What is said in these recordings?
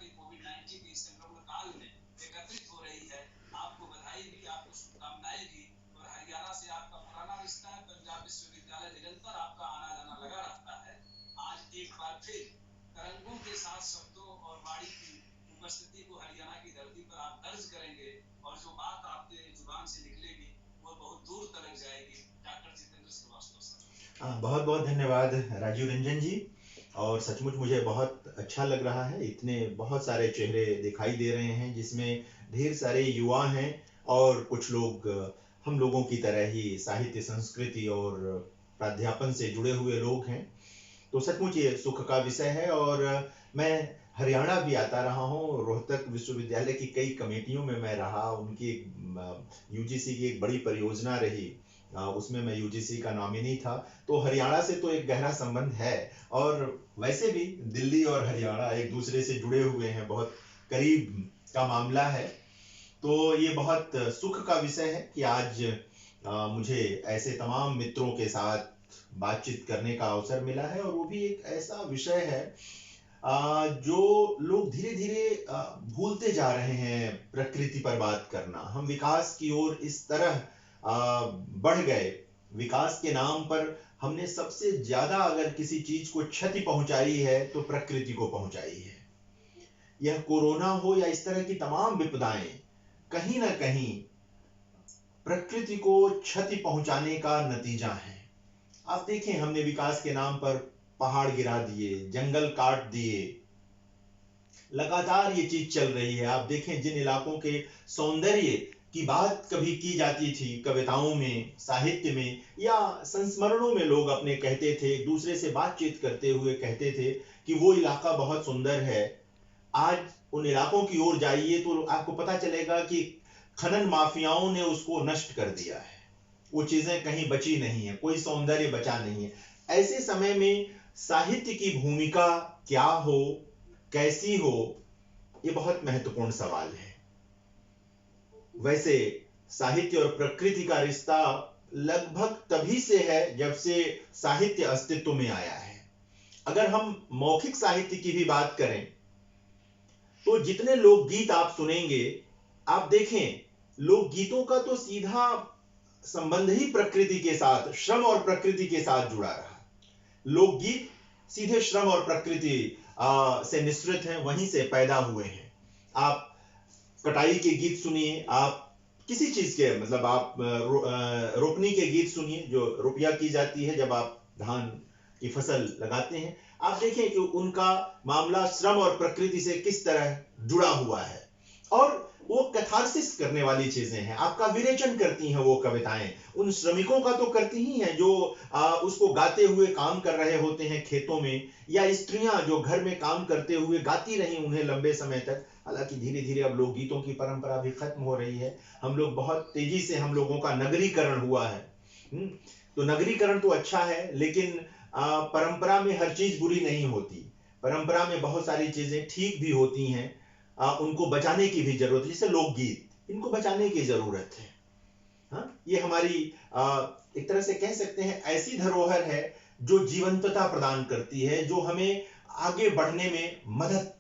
महामारी कोविड-19 के इस संक्रमण काल में एकत्रित हो रही है। आपको बधाई भी, आपको शुभकामनाएं भी। और हरियाणा से आपका पुराना रिश्ता है, पंजाब विश्वविद्यालय निरंतर आपका आना जाना लगा रहता है। आज एक बार फिर तरंगों के साथ शब्दों और वाणी की उपस्थिति को हरियाणा की धरती पर आप दर्ज करेंगे, और जो बात आपके जुबान से निकलेगी वो बहुत दूर तक जाएगी। Doctor Jitendra Srivastava sir. बहुत बहुत धन्यवाद राजीव रंजन जी। और सचमुच मुझे बहुत अच्छा लग रहा है, इतने बहुत सारे चेहरे दिखाई दे रहे हैं जिसमें ढेर सारे युवा हैं और कुछ लोग हम लोगों की तरह ही साहित्य, संस्कृति और प्राध्यापन से जुड़े हुए लोग हैं। तो सचमुच ये सुख का विषय है। और मैं हरियाणा भी आता रहा हूँ, रोहतक विश्वविद्यालय की कई कमेटियों में मैं रहा, उनकी यूजीसी की एक बड़ी परियोजना रही, उसमें मैं यूजीसी का नॉमिनी था। तो हरियाणा से तो एक गहरा संबंध है, और वैसे भी दिल्ली और हरियाणा एक दूसरे से जुड़े हुए हैं, बहुत करीब का मामला है। तो ये बहुत सुख का विषय है कि आज मुझे ऐसे तमाम मित्रों के साथ बातचीत करने का अवसर मिला है, और वो भी एक ऐसा विषय है जो लोग धीरे धीरे भूलते जा रहे हैं, प्रकृति पर बात करना। हम विकास की ओर इस तरह बढ़ गए, विकास के नाम पर हमने सबसे ज्यादा अगर किसी चीज को क्षति पहुंचाई है तो प्रकृति को पहुंचाई है। यह कोरोना हो या इस तरह की तमाम विपदाएं कहीं ना कहीं प्रकृति को क्षति पहुंचाने का नतीजा है। आप देखें, हमने विकास के नाम पर पहाड़ गिरा दिए, जंगल काट दिए, लगातार ये चीज चल रही है। आप देखें, जिन इलाकों के सौंदर्य की बात कभी की जाती थी कविताओं में, साहित्य में या संस्मरणों में, लोग अपने कहते थे, एक दूसरे से बातचीत करते हुए कहते थे कि वो इलाका बहुत सुंदर है। आज उन इलाकों की ओर जाइए तो आपको पता चलेगा कि खनन माफियाओं ने उसको नष्ट कर दिया है, वो चीजें कहीं बची नहीं है, कोई सौंदर्य बचा नहीं है। ऐसे समय में साहित्य की भूमिका क्या हो, कैसी हो, ये बहुत महत्वपूर्ण सवाल है। वैसे साहित्य और प्रकृति का रिश्ता लगभग तभी से है जब से साहित्य अस्तित्व में आया है। अगर हम मौखिक साहित्य की भी बात करें तो जितने लोकगीत आप सुनेंगे, आप देखें, लोकगीतों का तो सीधा संबंध ही प्रकृति के साथ, श्रम और प्रकृति के साथ जुड़ा रहा। लोकगीत सीधे श्रम और प्रकृति से निश्रित हैं, वहीं से पैदा हुए हैं। आप कटाई के गीत सुनिए, आप किसी चीज के, मतलब आप रोपनी के गीत सुनिए, जो रुपया की जाती है जब आप धान की फसल लगाते हैं। आप देखें कि उनका मामला श्रम और प्रकृति से किस तरह जुड़ा हुआ है, और वो कैथारसिस करने वाली चीजें हैं, आपका विरेचन करती हैं वो कविताएं। उन श्रमिकों का तो करती ही हैं जो उसको गाते हुए काम कर रहे होते हैं खेतों में, या स्त्रियां जो घर में काम करते हुए गाती रही उन्हें लंबे समय तक। हालांकि धीरे धीरे अब लोकगीतों की परंपरा भी खत्म हो रही है, हम लोग बहुत तेजी से, हम लोगों का नगरीकरण हुआ है। तो नगरीकरण तो अच्छा है, लेकिन परंपरा में हर चीज बुरी नहीं होती, परंपरा में बहुत सारी चीजें ठीक भी होती हैं, उनको बचाने की भी जरूरत है। जैसे लोकगीत, इनको बचाने की जरूरत है। हाँ, ये हमारी एक तरह से कह सकते हैं ऐसी धरोहर है जो जीवंतता प्रदान करती है, जो हमें आगे बढ़ने में मदद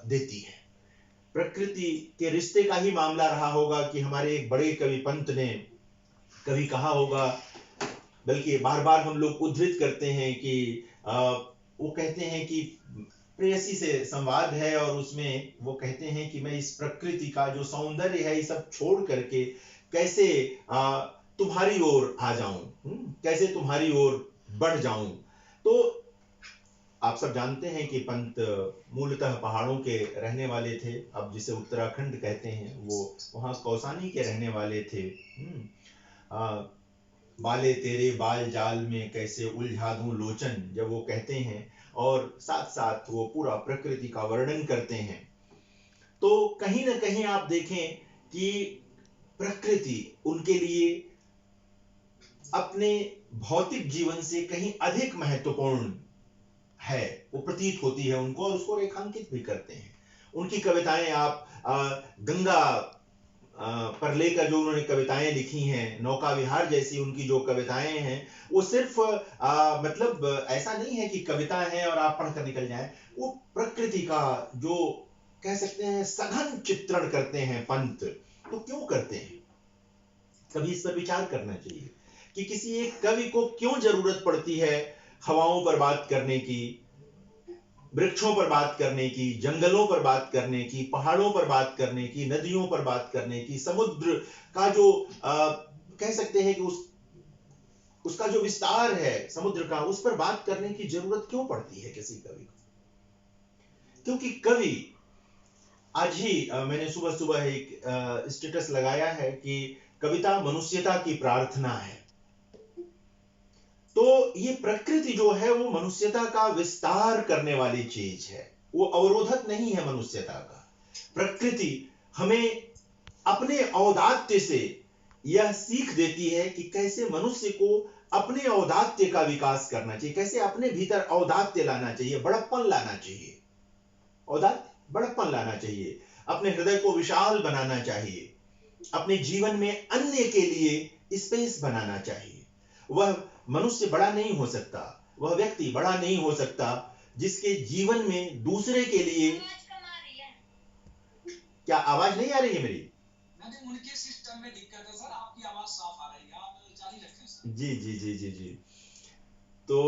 देती है। प्रकृति के रिश्ते का ही मामला रहा होगा कि हमारे एक बड़े कवि पंत ने कभी कहा होगा, बल्कि बार बार हम लोग उद्धृत करते हैं कि वो कहते हैं कि प्रेयसी से संवाद है, और उसमें वो कहते हैं कि मैं इस प्रकृति का जो सौंदर्य है ये सब छोड़ करके कैसे तुम्हारी ओर आ जाऊं, कैसे तुम्हारी ओर बढ़ जाऊं। तो आप सब जानते हैं कि पंत मूलतः पहाड़ों के रहने वाले थे, अब जिसे उत्तराखंड कहते हैं, वो वहां कौसानी के रहने वाले थे। बाले तेरे बाल जाल में कैसे उलझा दूं लोचन, जब वो कहते हैं, और साथ साथ वो पूरा प्रकृति का वर्णन करते हैं। तो कहीं ना कहीं आप देखें कि प्रकृति उनके लिए अपने भौतिक जीवन से कहीं अधिक महत्वपूर्ण है, वो प्रतीत होती है उनको, और उसको रेखांकित भी करते हैं। उनकी कविताएं आप गंगा पर लेकर जो उन्होंने कविताएं लिखी हैं, नौका विहार जैसी उनकी जो कविताएं हैं, वो सिर्फ मतलब ऐसा नहीं है कि कविता है और आप पढ़कर निकल जाएं। वो प्रकृति का जो कह सकते हैं सघन चित्रण करते हैं पंत, तो क्यों करते हैं? कभी इस पर विचार करना चाहिए कि किसी एक कवि को क्यों जरूरत पड़ती है हवाओं पर बात करने की, वृक्षों पर बात करने की, जंगलों पर बात करने की, पहाड़ों पर बात करने की, नदियों पर बात करने की, समुद्र का जो कह सकते हैं कि उसका जो विस्तार है समुद्र का, उस पर बात करने की जरूरत क्यों पड़ती है किसी कवि को? क्योंकि कवि, आज ही मैंने सुबह सुबह एक स्टेटस लगाया है कि कविता मनुष्यता की प्रार्थना है। तो ये प्रकृति जो है वो मनुष्यता का विस्तार करने वाली चीज है, वो अवरोधक नहीं है मनुष्यता का। प्रकृति हमें अपने औदात्य से यह सीख देती है कि कैसे मनुष्य को अपने औदात्य का विकास करना चाहिए, कैसे अपने भीतर औदात्य लाना चाहिए, बड़प्पन लाना चाहिए, औदात्य बड़प्पन लाना चाहिए, अपने हृदय को विशाल बनाना चाहिए, अपने जीवन में अन्य के लिए स्पेस बनाना चाहिए। वह मनुष्य बड़ा नहीं हो सकता, वह व्यक्ति बड़ा नहीं हो सकता जिसके जीवन में दूसरे के लिए। क्या आवाज नहीं आ रही है मेरी? नहीं, उनके सिस्टम में दिक्कत है सर, आपकी आवाज साफ आ रही है, आप जारी रखें सर। जी जी जी जी जी। तो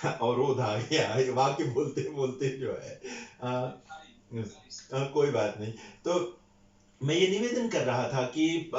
अवरोध आ गया वाक्य बोलते बोलते जो है कोई बात नहीं। तो मैं ये निवेदन कर रहा था कि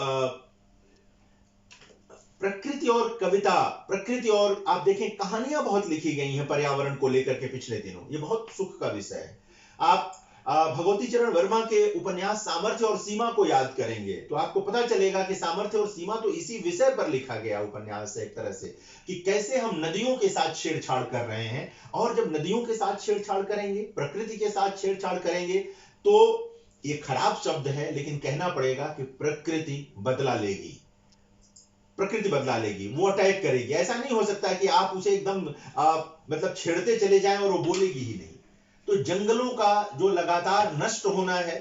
प्रकृति और कविता, प्रकृति और आप देखें कहानियां बहुत लिखी गई हैं पर्यावरण को लेकर के पिछले दिनों, ये बहुत सुख का विषय है। आप भगवती चरण वर्मा के उपन्यास सामर्थ्य और सीमा को याद करेंगे तो आपको पता चलेगा कि सामर्थ्य और सीमा तो इसी विषय पर लिखा गया उपन्यास है एक तरह से, कि कैसे हम नदियों के साथ छेड़छाड़ कर रहे हैं, और जब नदियों के साथ छेड़छाड़ करेंगे, प्रकृति के साथ छेड़छाड़ करेंगे, तो ये खराब शब्द है लेकिन कहना पड़ेगा कि प्रकृति बदला लेगी, प्रकृति बदला लेगी, वो अटैक करेगी। ऐसा नहीं हो सकता कि आप उसे एकदम मतलब छेड़ते चले जाएं और वो बोलेगी ही नहीं। तो जंगलों का जो लगातार नष्ट होना है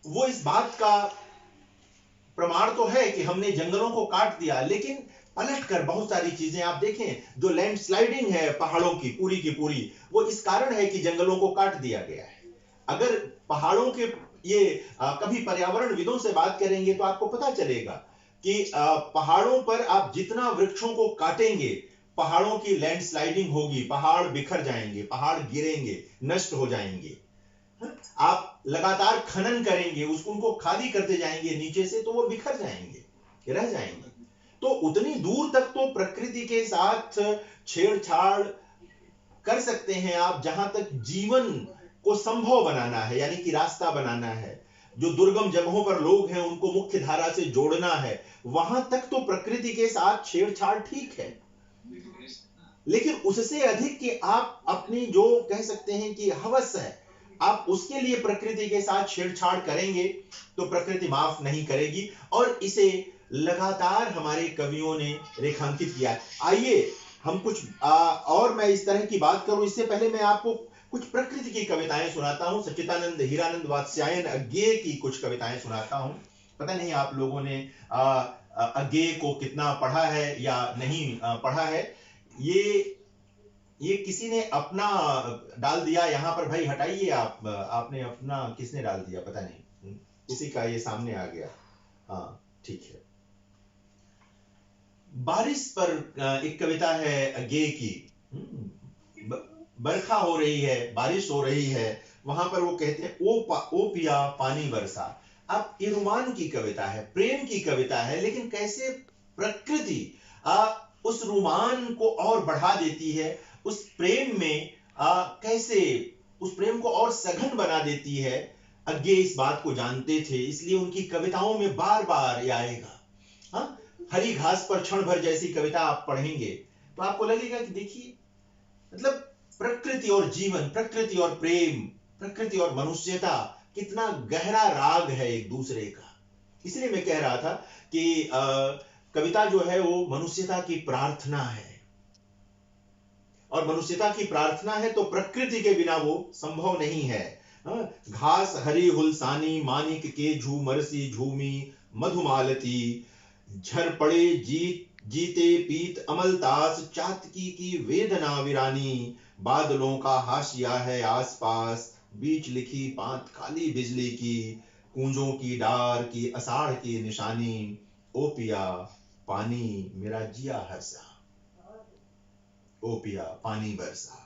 वो इस बात का प्रमाण तो है कि हमने जंगलों को काट दिया, लेकिन पलट कर बहुत सारी चीजें आप देखें, जो लैंडस्लाइडिंग है पहाड़ों की पूरी, वो इस कारण है कि जंगलों को काट दिया गया है। अगर पहाड़ों के ये कभी पर्यावरणविदों से बात करेंगे तो आपको पता चलेगा कि पहाड़ों पर आप जितना वृक्षों को काटेंगे, पहाड़ों की लैंडस्लाइडिंग होगी, पहाड़ बिखर जाएंगे, पहाड़ गिरेंगे, नष्ट हो जाएंगे। आप लगातार खनन करेंगे, उनको खाली करते जाएंगे नीचे से, तो वो बिखर जाएंगे, रह जाएंगे। तो उतनी दूर तक तो प्रकृति के साथ छेड़छाड़ कर सकते हैं आप जहां तक जीवन को संभव बनाना है, यानी कि रास्ता बनाना है, जो दुर्गम जगहों पर लोग हैं उनको मुख्य धारा से जोड़ना है, वहां तक तो प्रकृति के साथ छेड़छाड़ ठीक है। लेकिन उससे अधिक कि आप अपनी जो कह सकते हैं कि हवस है, आप उसके लिए प्रकृति के साथ छेड़छाड़ करेंगे तो प्रकृति माफ नहीं करेगी, और इसे लगातार हमारे कवियों ने रेखांकित किया। आइए हम कुछ और मैं इस तरह की बात करूं, इससे पहले मैं आपको कुछ प्रकृति की कविताएं सुनाता हूं। सच्चिदानंद हीरानंद वात्स्यायन अज्ञेय की कुछ कविताएं सुनाता हूं। पता नहीं आप लोगों ने अज्ञेय को कितना पढ़ा है या नहीं पढ़ा है। ये किसी ने अपना डाल दिया यहाँ पर, भाई हटाइए आप, आपने अपना किसने डाल दिया पता नहीं, किसी का ये सामने आ गया। हाँ ठीक है। बारिश पर एक कविता है अज्ञेय की। बरखा हो रही है, बारिश हो रही है, वहां पर वो कहते हैं ओ पिया पानी बरसा। अब ये रोमान की कविता है, प्रेम की कविता है, लेकिन कैसे प्रकृति उस रोमान को और बढ़ा देती है, उस प्रेम में कैसे उस प्रेम को और सघन बना देती है। अज्ञेय इस बात को जानते थे, इसलिए उनकी कविताओं में बार बार ये आएगा। हाँ, हरी घास पर क्षण भर जैसी कविता आप पढ़ेंगे तो आपको लगेगा कि देखिए, मतलब प्रकृति और जीवन, प्रकृति और प्रेम, प्रकृति और मनुष्यता, कितना गहरा राग है एक दूसरे का। इसलिए मैं कह रहा था कि कविता जो है वो मनुष्यता की प्रार्थना है, और मनुष्यता की प्रार्थना है तो प्रकृति के बिना वो संभव नहीं है। घास हरी हुलसानी, मानिक के झूमरसी झूमी, मधुमालती झर पड़े जीते पीत अमलतास, चातकी की वेदना विरानी, बादलों का हाशिया है आसपास, बीच लिखी बात खाली बिजली की, कूंजों की डार की अषाढ़ की निशानी, ओ पिया पानी मेरा जिया हरसा, ओ पिया पानी बरसा।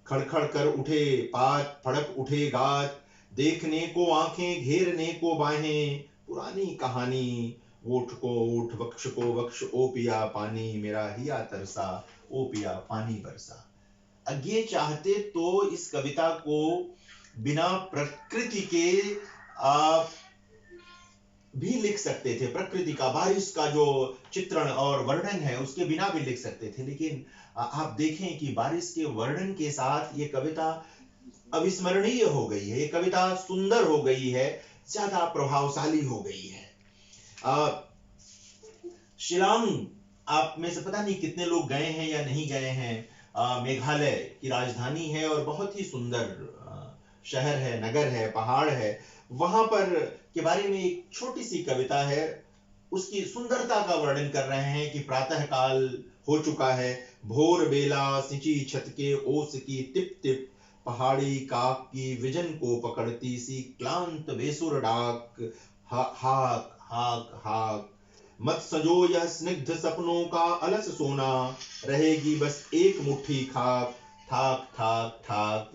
खड़खड़ कर उठे पात, फड़क उठे गात, देखने को आंखें घेरने को बाहें, पुरानी कहानी, ओठ को ओठ वक्ष को वक्ष, ओ पिया पानी मेरा हिया तरसा, ओ पिया पानी बरसा। अज्ञे चाहते तो इस कविता को बिना प्रकृति के भी लिख सकते थे। प्रकृति का, बारिश का जो चित्रण और वर्णन है उसके बिना भी लिख सकते थे, लेकिन आप देखें कि बारिश के वर्णन के साथ ये कविता अविस्मरणीय हो गई है, ये कविता सुंदर हो गई है, ज्यादा प्रभावशाली हो गई है। शिलांग आप में से पता नहीं कितने लोग गए हैं या नहीं गए हैं। मेघालय की राजधानी है और बहुत ही सुंदर शहर है, नगर है, पहाड़ है। वहां पर के बारे में एक छोटी सी कविता है, उसकी सुंदरता का वर्णन कर रहे हैं कि प्रातः काल हो चुका है, भोर बेला सिंची छत के ओस की टिप टिप, पहाड़ी काक की विजन को पकड़ती सी क्लांत बेसुर डाक, हाक हाक हाक, मत सजो यह स्निग्ध सपनों का अलस सोना, रहेगी बस एक मुट्ठी खाक, ठाक ठाक ठाक।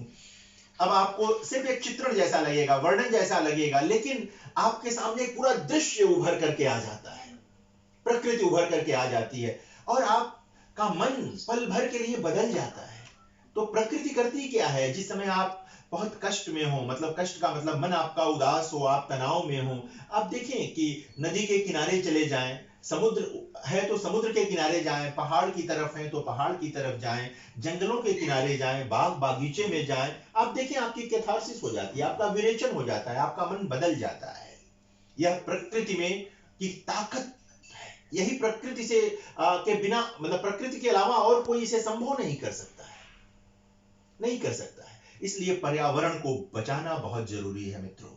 अब आपको सिर्फ एक चित्रण जैसा लगेगा, वर्णन जैसा लगेगा, लेकिन आपके सामने एक पूरा दृश्य उभर करके आ जाता है, प्रकृति उभर करके आ जाती है और आपका मन पल भर के लिए बदल जाता है। तो प्रकृति करती क्या है, जिस समय आप बहुत कष्ट में हो, मतलब कष्ट का मतलब मन आपका उदास हो, आप तनाव में हो, आप देखें कि नदी के किनारे चले जाएं, समुद्र है तो समुद्र के किनारे जाएं, पहाड़ की तरफ है तो पहाड़ की तरफ जाएं, जंगलों के किनारे जाएं, बाग बागीचे में जाएं, आप देखें आपकी कैथारसिस हो जाती है, आपका विरेचन हो जाता है, आपका मन बदल जाता है। यह प्रकृति में की ताकत है, यही प्रकृति से के बिना, मतलब प्रकृति के अलावा और कोई इसे संभव नहीं कर सकता है, नहीं कर सकता है। इसलिए पर्यावरण को बचाना बहुत जरूरी है मित्रों।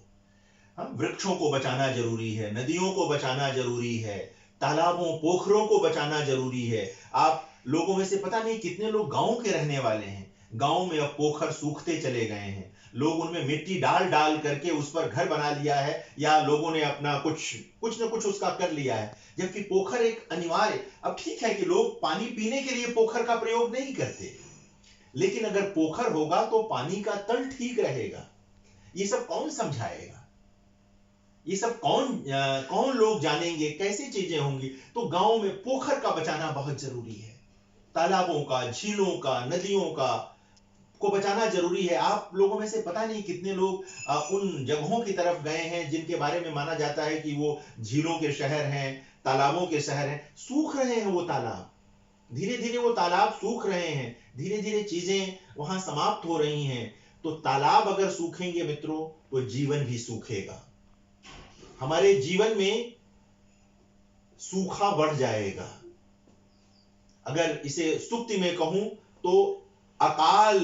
हम वृक्षों को बचाना जरूरी है, नदियों को बचाना जरूरी है, तालाबों पोखरों को बचाना जरूरी है। आप लोगों में से पता नहीं कितने लोग गांव के रहने वाले हैं, गांव में अब पोखर सूखते चले गए हैं, लोग उनमें मिट्टी डाल डाल करके उस पर घर बना लिया है, या लोगों ने अपना कुछ न कुछ उसका कर लिया है, जबकि पोखर एक अनिवार्य। अब ठीक है कि लोग पानी पीने के लिए पोखर का प्रयोग नहीं करते, लेकिन अगर पोखर होगा तो पानी का तल ठीक रहेगा। ये सब कौन समझाएगा, ये सब कौन लोग जानेंगे, कैसी चीजें होंगी। तो गांव में पोखर का बचाना बहुत जरूरी है, तालाबों का, झीलों का, नदियों का को बचाना जरूरी है। आप लोगों में से पता नहीं कितने लोग उन जगहों की तरफ गए हैं जिनके बारे में माना जाता है कि वो झीलों के शहर हैं, तालाबों के शहर हैं। सूख रहे हैं वो तालाब, धीरे धीरे वो तालाब सूख रहे हैं, धीरे धीरे चीजें वहां समाप्त हो रही हैं। तो तालाब अगर सूखेंगे मित्रों तो जीवन भी सूखेगा, हमारे जीवन में सूखा बढ़ जाएगा। अगर इसे सुक्ति में कहूं तो अकाल,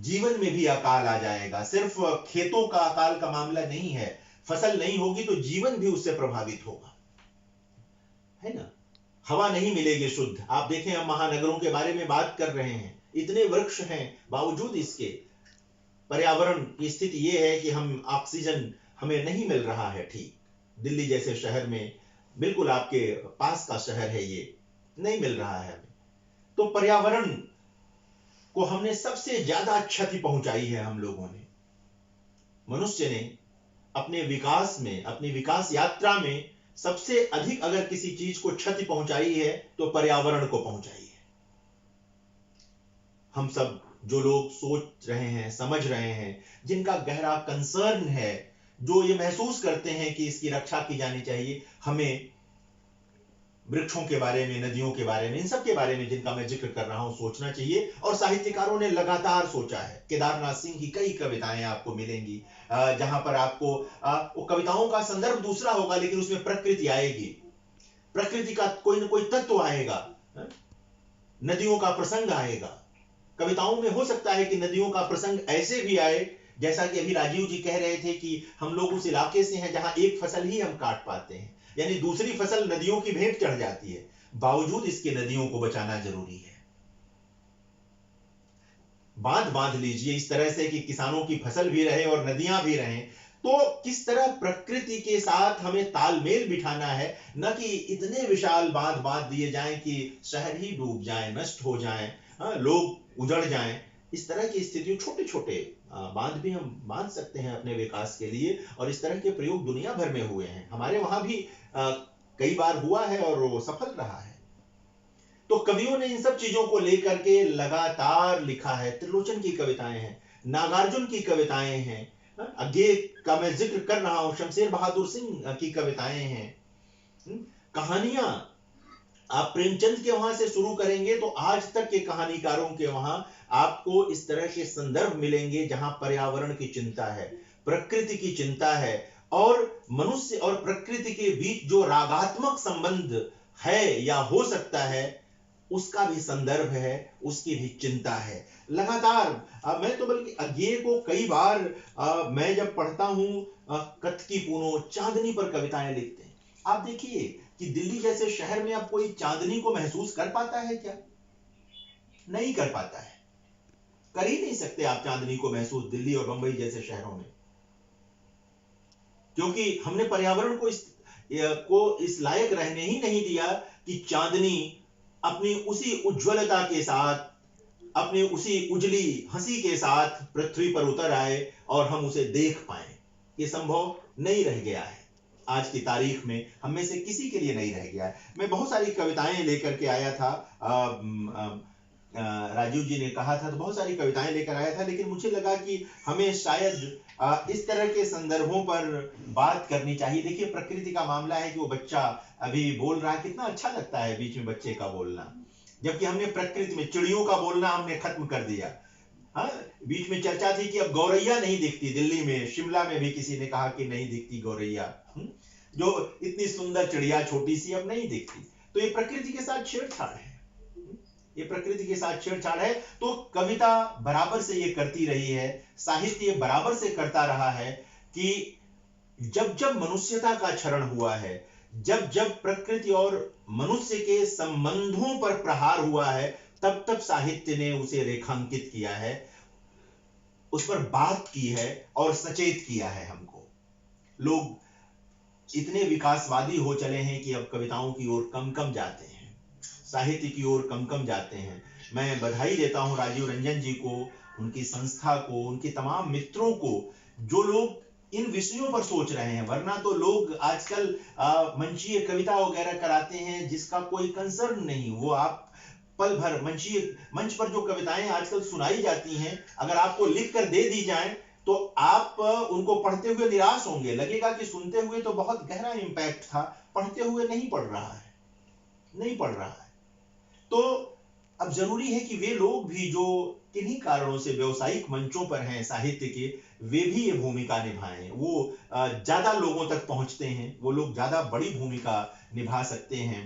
जीवन में भी अकाल आ जाएगा। सिर्फ खेतों का अकाल का मामला नहीं है, फसल नहीं होगी तो जीवन भी उससे प्रभावित होगा, है ना। हवा नहीं मिलेगी शुद्ध। आप देखें, हम महानगरों के बारे में बात कर रहे हैं, इतने वृक्ष हैं, बावजूद इसके पर्यावरण की स्थिति यह है कि हम ऑक्सीजन हमें नहीं मिल रहा है ठीक। दिल्ली जैसे शहर में, बिल्कुल आपके पास का शहर है, ये नहीं मिल रहा है हमें। तो पर्यावरण को हमने सबसे ज्यादा क्षति पहुंचाई है हम लोगों ने। मनुष्य ने अपने विकास में, अपनी विकास यात्रा में सबसे अधिक अगर किसी चीज को क्षति पहुंचाई है तो पर्यावरण को पहुंचाई है। हम सब जो लोग सोच रहे हैं, समझ रहे हैं, जिनका गहरा कंसर्न है, जो ये महसूस करते हैं कि इसकी रक्षा की जानी चाहिए, हमें वृक्षों के बारे में, नदियों के बारे में, इन सब के बारे में जिनका मैं जिक्र कर रहा हूं, सोचना चाहिए। और साहित्यकारों ने लगातार सोचा है। केदारनाथ सिंह की कई कविताएं आपको मिलेंगी जहां पर आपको वो कविताओं का संदर्भ दूसरा होगा, लेकिन उसमें प्रकृति आएगी, प्रकृति का कोई ना कोई तत्व आएगा, नदियों का प्रसंग आएगा। कविताओं में हो सकता है कि नदियों का प्रसंग ऐसे भी आए, जैसा कि अभी राजीव जी कह रहे थे कि हम लोग उस इलाके से हैं जहां एक फसल ही हम काट पाते हैं, यानी दूसरी फसल नदियों की भेंट चढ़ जाती है। बावजूद इसके नदियों को बचाना जरूरी है। बांध बांध लीजिए इस तरह से कि किसानों की फसल भी रहे और नदियां भी रहें। तो किस तरह प्रकृति के साथ हमें तालमेल बिठाना है, न कि इतने विशाल बांध बांध दिए जाएं कि शहर ही डूब जाएं, नष्ट हो जाएं, लोग उजड़ जाएं। इस तरह की स्थिति, छोटे छोटे बांध भी हम बांध सकते हैं अपने विकास के लिए, और इस तरह के प्रयोग दुनिया भर में हुए हैं। हमारे वहां भी कई बार हुआ है और वो सफल रहा है। तो कवियों ने इन सब चीजों को लेकर के लगातार लिखा है। त्रिलोचन की कविताएं हैं, नागार्जुन की कविताएं हैं, आगे का मैं जिक्र कर रहा हूं, शमशेर बहादुर सिंह की कविताएं हैं, कहानियां आप प्रेमचंद के वहां से शुरू करेंगे तो आज तक के कहानीकारों के वहां आपको इस तरह के संदर्भ मिलेंगे जहां पर्यावरण की चिंता है, प्रकृति की चिंता है, और मनुष्य और प्रकृति के बीच जो रागात्मक संबंध है या हो सकता है उसका भी संदर्भ है, उसकी भी चिंता है। लगातार मैं तो बल्कि अज्ञेय को कई बार मैं जब पढ़ता हूं, कत्की पूनो चांदनी पर कविताएं लिखते हैं। आप देखिए कि दिल्ली जैसे शहर में अब कोई चांदनी को महसूस कर पाता है क्या? नहीं कर पाता है, कर ही नहीं सकते आप चांदनी को महसूस दिल्ली और बंबई जैसे शहरों में, क्योंकि हमने पर्यावरण को इस लायक रहने ही नहीं दिया कि चांदनी अपनी उसी उज्ज्वलता के साथ, अपनी उसी उजली हंसी के साथ पृथ्वी पर उतर आए और हम उसे देख पाए। ये संभव नहीं रह गया है, आज की तारीख में हम में से किसी के लिए नहीं रह गया है। मैं बहुत सारी कविताएं लेकर के आया था, राजीव जी ने कहा था तो बहुत सारी कविताएं लेकर आया था, लेकिन मुझे लगा कि हमें शायद इस तरह के संदर्भों पर बात करनी चाहिए। देखिए प्रकृति का मामला है कि वो बच्चा अभी बोल रहा है, कितना अच्छा लगता है बीच में बच्चे का बोलना, जबकि हमने प्रकृति में चिड़ियों का बोलना हमने खत्म कर दिया। हाँ, बीच में चर्चा थी कि अब गौरैया नहीं दिखती दिल्ली में, शिमला में भी किसी ने कहा कि नहीं दिखती गौरैया, जो इतनी सुंदर चिड़िया छोटी सी अब नहीं दिखती। तो ये प्रकृति के साथ छेड़छाड़ है, ये प्रकृति के साथ छेड़छाड़ है। तो कविता बराबर से ये करती रही है, साहित्य बराबर से करता रहा है कि जब जब मनुष्यता का क्षरण हुआ है, जब जब प्रकृति और मनुष्य के संबंधों पर प्रहार हुआ है, तब तब साहित्य ने उसे रेखांकित किया है, उस पर बात की है और सचेत किया है हमको। लोग इतने विकासवादी हो चले हैं कि अब कविताओं की ओर कम कम जाते हैं, साहित्य की ओर कम कम जाते हैं। मैं बधाई देता हूं राजीव रंजन जी को, उनकी संस्था को, उनके तमाम मित्रों को, जो लोग इन विषयों पर सोच रहे हैं। वरना तो लोग आजकल मंचीय कविता वगैरह कराते हैं जिसका कोई कंसर्न नहीं। वो आप पल भर मंच पर जो कविताएं आजकल सुनाई जाती हैं, अगर आपको लिख कर दे दी जाए तो आप उनको पढ़ते हुए निराश होंगे, लगेगा कि सुनते हुए तो बहुत गहरा इंपैक्ट था, पढ़ते हुए नहीं पढ़ रहा है, नहीं पढ़ रहा है। तो अब जरूरी है कि वे लोग भी जो किन्हीं कारणों से व्यावसायिक मंचों पर हैं साहित्य के, वे भी ये भूमिका निभाएं। वो ज्यादा लोगों तक पहुंचते हैं, वो लोग ज्यादा बड़ी भूमिका निभा सकते हैं।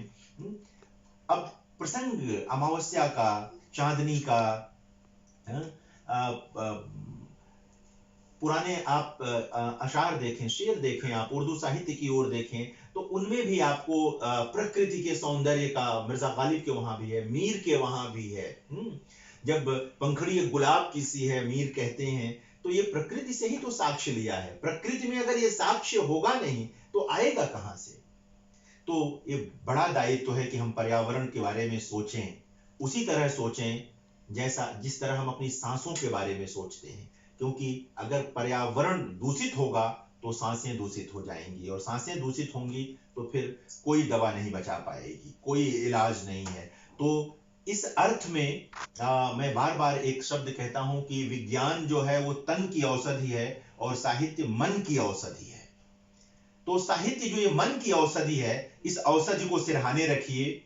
अब प्रसंग अमावस्या का, चांदनी का, पुराने आप अशार देखें, शेर देखें, आप उर्दू साहित्य की ओर देखें तो उनमें भी आपको प्रकृति के सौंदर्य का, मिर्जा गालिब के वहां भी है, मीर के वहां भी है। जब पंखड़ी गुलाब की सी है, मीर कहते हैं, तो ये प्रकृति से ही तो साक्ष्य लिया है। प्रकृति में अगर ये साक्ष्य होगा नहीं तो आएगा कहां से? तो ये बड़ा दायित्व है कि हम पर्यावरण के बारे में सोचें, उसी तरह सोचें जिस तरह हम अपनी सांसों के बारे में सोचते हैं, क्योंकि अगर पर्यावरण दूषित होगा तो सांसें दूषित हो जाएंगी, और सांसें दूषित होंगी तो फिर कोई दवा नहीं बचा पाएगी, कोई इलाज नहीं है। तो इस अर्थ में मैं बार बार एक शब्द कहता हूं कि विज्ञान जो है वो तन की औषधि है और साहित्य मन की औषधि है। तो साहित्य जो ये मन की औषधि है, इस औषधि को सिरहाने रखिए,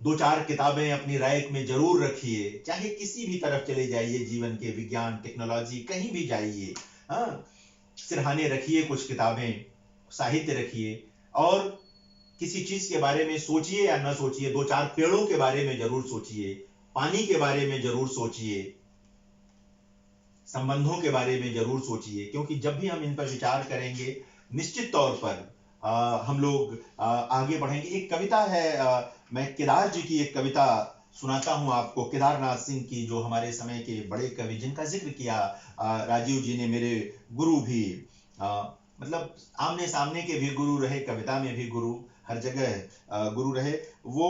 2-4 किताबें अपनी रैक में जरूर रखिए, चाहे किसी भी तरफ चले जाइए, जीवन के, विज्ञान, टेक्नोलॉजी, कहीं भी जाइए, सिरहाने रखिए कुछ किताबें, साहित्य रखिए, और किसी चीज के बारे में सोचिए या न सोचिए, 2-4 पेड़ों के बारे में जरूर सोचिए, पानी के बारे में जरूर सोचिए, संबंधों के बारे में जरूर सोचिए, क्योंकि जब भी हम इन पर विचार करेंगे निश्चित तौर पर हम लोग आगे बढ़ेंगे। एक कविता है, मैं केदार जी की एक कविता सुनाता हूं आपको केदारनाथ सिंह की, जो हमारे समय के बड़े कवि, जिनका जिक्र किया राजीव जी ने, मेरे गुरु भी, मतलब आमने सामने के भी गुरु रहे, कविता में भी गुरु, हर जगह गुरु रहे। वो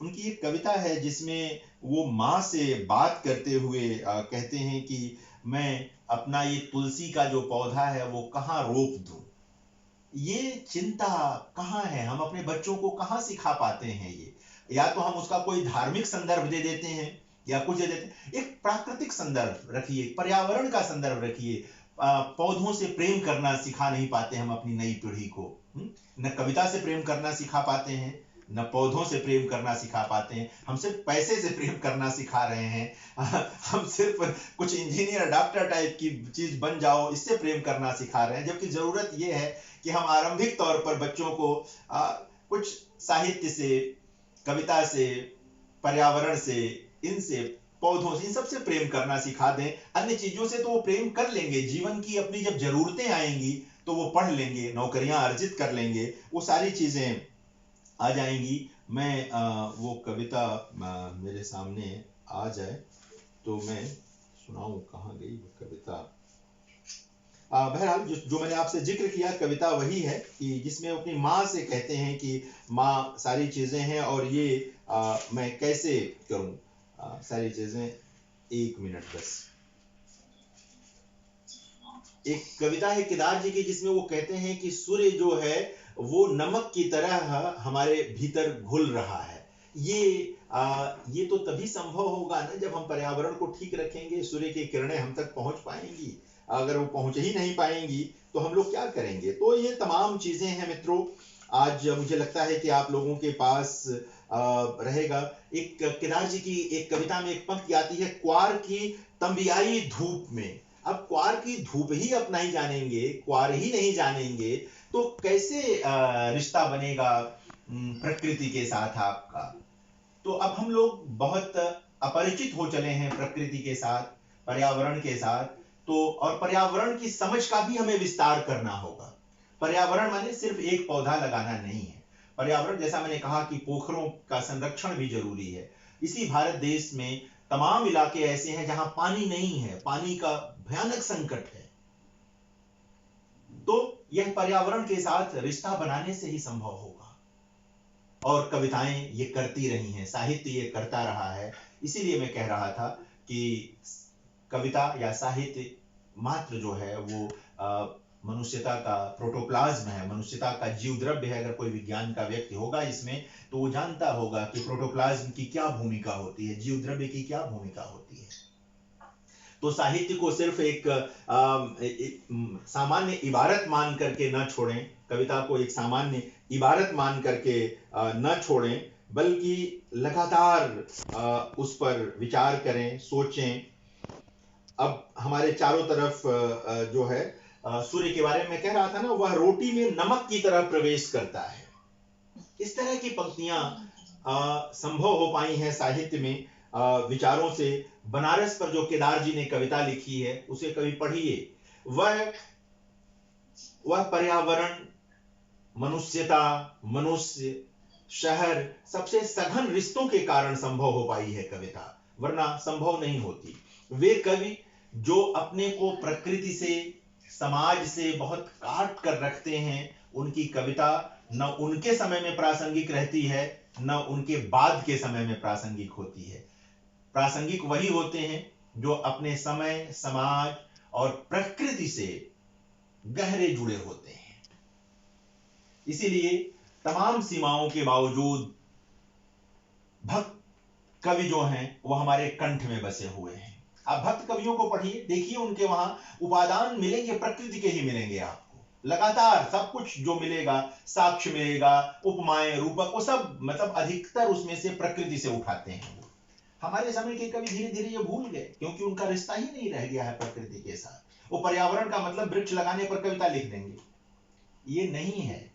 उनकी एक कविता है जिसमें वो माँ से बात करते हुए कहते हैं कि मैं अपना ये तुलसी का जो पौधा है वो कहाँ रोप दूं। ये चिंता कहाँ है, हम अपने बच्चों को कहाँ सिखा पाते हैं ये? या तो हम उसका कोई धार्मिक संदर्भ दे देते हैं या कुछ दे देते हैं। एक प्राकृतिक संदर्भ रखिए, पर्यावरण का संदर्भ रखिए। पौधों से प्रेम करना सिखा नहीं पाते हम अपनी नई पीढ़ी को। न कविता से प्रेम करना सिखा पाते हैं, न पौधों से प्रेम करना सिखा पाते हैं। हम सिर्फ पैसे से प्रेम करना सिखा रहे हैं। हम सिर्फ कुछ इंजीनियर डॉक्टर टाइप की चीज बन जाओ, इससे प्रेम करना सिखा रहे हैं, जबकि जरूरत यह है कि हम आरंभिक तौर पर बच्चों को कुछ साहित्य से, कविता से, पर्यावरण से, इनसे, पौधों से, इन सबसे प्रेम करना सिखा दें। अन्य चीजों से तो वो प्रेम कर लेंगे, जीवन की अपनी जब जरूरतें आएंगी तो वो पढ़ लेंगे, नौकरियां अर्जित कर लेंगे, वो सारी चीजें आ जाएंगी। मैं वो कविता मेरे सामने आ जाए तो मैं सुनाऊं, कहाँ गई वो कविता। बहरहाल जो मैंने आपसे जिक्र किया कविता वही है कि जिसमें अपनी माँ से कहते हैं कि माँ सारी चीजें हैं और ये मैं कैसे करूं सारी चीजें। एक मिनट बस। एक कविता है केदार जी की जिसमें वो कहते हैं कि सूर्य जो है वो नमक की तरह हमारे भीतर घुल रहा है। ये तो तभी संभव होगा ना जब हम पर्यावरण को ठीक रखेंगे, सूर्य की किरणें हम तक पहुंच पाएंगी। अगर वो पहुंच ही नहीं पाएंगी तो हम लोग क्या करेंगे? तो ये तमाम चीजें हैं मित्रों। आज मुझे लगता है कि आप लोगों के पास रहेगा। एक केदार जी की एक कविता में एक पंक्ति आती है, क्वार की तंबियाई धूप में। अब क्वार की धूप ही अपना ही जानेंगे, क्वार ही नहीं जानेंगे तो कैसे रिश्ता बनेगा प्रकृति के साथ आपका? तो अब हम लोग बहुत अपरिचित हो चले हैं प्रकृति के साथ, पर्यावरण के साथ। तो और पर्यावरण की समझ का भी हमें विस्तार करना होगा। पर्यावरण माने सिर्फ एक पौधा लगाना नहीं है। पर्यावरण, जैसा मैंने कहा कि पोखरों का संरक्षण भी जरूरी है। इसी भारत देश में तमाम इलाके ऐसे हैं जहां पानी नहीं है, पानी का भयानक संकट है। तो यह पर्यावरण के साथ रिश्ता बनाने से ही संभव होगा। और कविताएं ये करती रही हैं, साहित्य ये करता रहा है। इसीलिए मैं कह रहा था कि कविता या साहित्य मात्र जो है वो मनुष्यता का प्रोटोप्लाज्म है, मनुष्यता का जीव द्रव्य है। अगर कोई विज्ञान का व्यक्ति होगा इसमें तो वो जानता होगा कि प्रोटोप्लाज्म की क्या भूमिका होती है, जीव द्रव्य की क्या भूमिका होती है। तो साहित्य को सिर्फ एक सामान्य इबारत मान करके न छोड़ें, कविता को एक सामान्य इबारत मान करके न छोड़ें, बल्कि लगातार उस पर विचार करें, सोचें। अब हमारे चारों तरफ जो है सूर्य के बारे में कह रहा था ना, वह रोटी में नमक की तरह प्रवेश करता है। इस तरह की पंक्तियां संभव हो पाई हैं साहित्य में विचारों से। बनारस पर जो केदार जी ने कविता लिखी है उसे कभी पढ़िए। वह पर्यावरण, मनुष्यता, मनुष्य, शहर, सबसे सघन रिश्तों के कारण संभव हो पाई है कविता, वरना संभव नहीं होती। वे कवि जो अपने को प्रकृति से, समाज से बहुत काट कर रखते हैं, उनकी कविता न उनके समय में प्रासंगिक रहती है न उनके बाद के समय में प्रासंगिक होती है। प्रासंगिक वही होते हैं जो अपने समय, समाज और प्रकृति से गहरे जुड़े होते हैं। इसीलिए तमाम सीमाओं के बावजूद भक्त कवि जो हैं वो हमारे कंठ में बसे हुए हैं। आप भक्त कवियों को पढ़िए, देखिए उनके वहां उपादान मिलेंगे, प्रकृति के ही मिलेंगे आपको। लगातार सब कुछ जो मिलेगा, साक्ष्य मिलेगा, उपमाएं, रूपक, वो सब मतलब अधिकतर उसमें से प्रकृति से उठाते हैं। हमारे समय के कवि धीरे धीरे ये भूल गए क्योंकि उनका रिश्ता ही नहीं रह गया है प्रकृति के साथ। वो पर्यावरण का मतलब वृक्ष लगाने पर कविता लिख देंगे, ये नहीं है।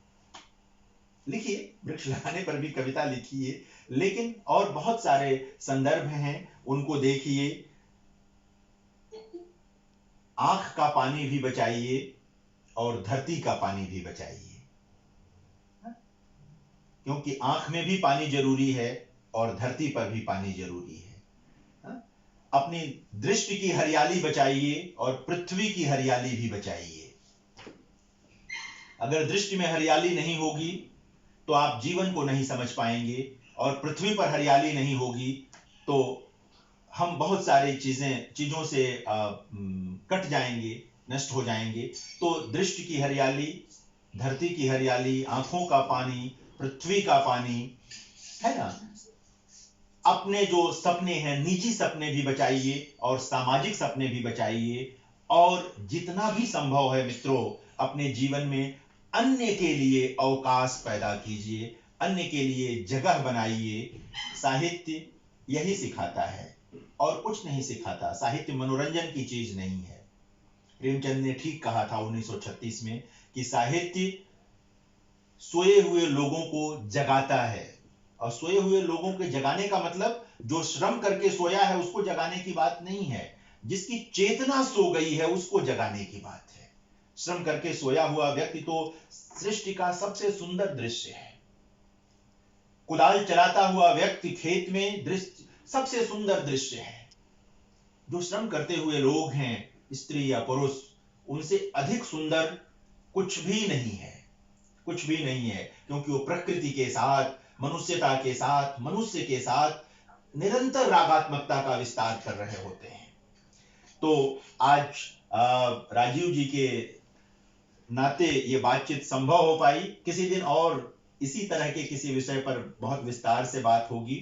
लिखिए, वृक्ष लगाने पर भी कविता लिखिए, लेकिन और बहुत सारे संदर्भ हैं, उनको देखिए। आंख का पानी भी बचाइए और धरती का पानी भी बचाइए, क्योंकि आंख में भी पानी जरूरी है, और धरती पर भी पानी जरूरी है। हाँ? अपनी दृष्टि की हरियाली बचाइए और पृथ्वी की हरियाली भी बचाइए। अगर दृष्टि में हरियाली नहीं होगी तो आप जीवन को नहीं समझ पाएंगे, और पृथ्वी पर हरियाली नहीं होगी तो हम बहुत सारी चीजों से कट जाएंगे, नष्ट हो जाएंगे। तो दृष्टि की हरियाली, धरती की हरियाली, आंखों का पानी, पृथ्वी का पानी, है ना। अपने जो सपने हैं, निजी सपने भी बचाइए और सामाजिक सपने भी बचाइए, और जितना भी संभव है मित्रों, अपने जीवन में अन्य के लिए अवकाश पैदा कीजिए, अन्य के लिए जगह बनाइए। साहित्य यही सिखाता है और कुछ नहीं सिखाता। साहित्य मनोरंजन की चीज नहीं है। प्रेमचंद ने ठीक कहा था 1936 में कि साहित्य सोए हुए लोगों को जगाता है, और सोए हुए लोगों के जगाने का मतलब जो श्रम करके सोया है उसको जगाने की बात नहीं है, जिसकी चेतना सो गई है उसको जगाने की बात है। श्रम करके सोया हुआ व्यक्ति तो सृष्टि का सबसे सुंदर दृश्य है। कुदाल चलाता हुआ व्यक्ति खेत में दृश्य सबसे सुंदर दृश्य है। जो श्रम करते हुए लोग हैं, स्त्री या पुरुष, उनसे अधिक सुंदर कुछ भी नहीं है, कुछ भी नहीं है, क्योंकि वो प्रकृति के साथ, मनुष्यता के साथ, मनुष्य के साथ निरंतर रागात्मकता का विस्तार कर रहे होते हैं। तो आज राजीव जी के नाते ये बातचीत संभव हो पाई। किसी दिन और इसी तरह के किसी विषय पर बहुत विस्तार से बात होगी।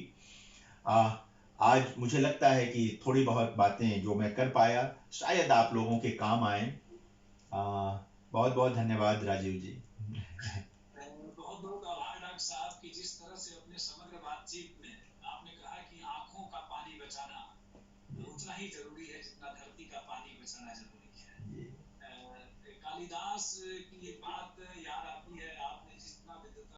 आज मुझे लगता है कि थोड़ी बहुत बातें जो मैं कर पाया शायद आप लोगों के काम आए। बहुत बहुत धन्यवाद राजीव जी। बहुत बहुत आभार डॉक्टर साहब कि जिस तरह से अपने समग्र बातचीत में आपने कहा कि आंखों का पानी बचाना उतना ही जरूरी है जितना धरती का पानी बचाना जरूरी है। कालिदास की एक बात याद